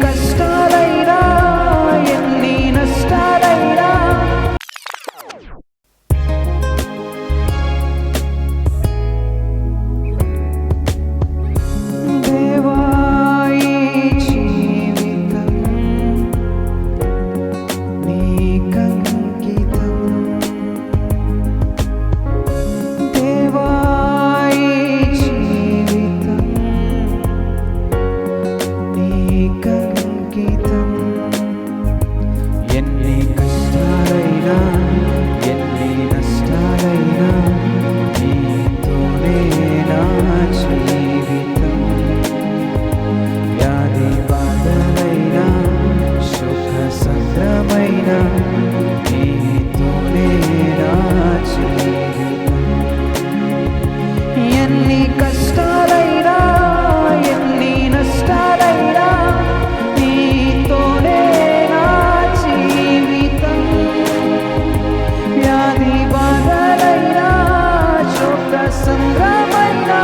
కష్టాలైనా ఎన్ని నష్టాలైనా దేవా ఈ జీవితం నీకంకితం దేవా ఈ జీవితం నీకంకితం ఎన్ని కష్టాలైనా ఎన్ని నష్టాలైనా నీతోనే నా జీవితం వ్యాధి బాధలైనా సుఖ సంద్రమైనా నీతోనే నా జీవితం ఎన్ని కష్టాలైనా ఎన్ని నష్టాలైనా నీతోనే నా జీవితం వ్యాధి బాధలైనా శోక సంద్రమైనా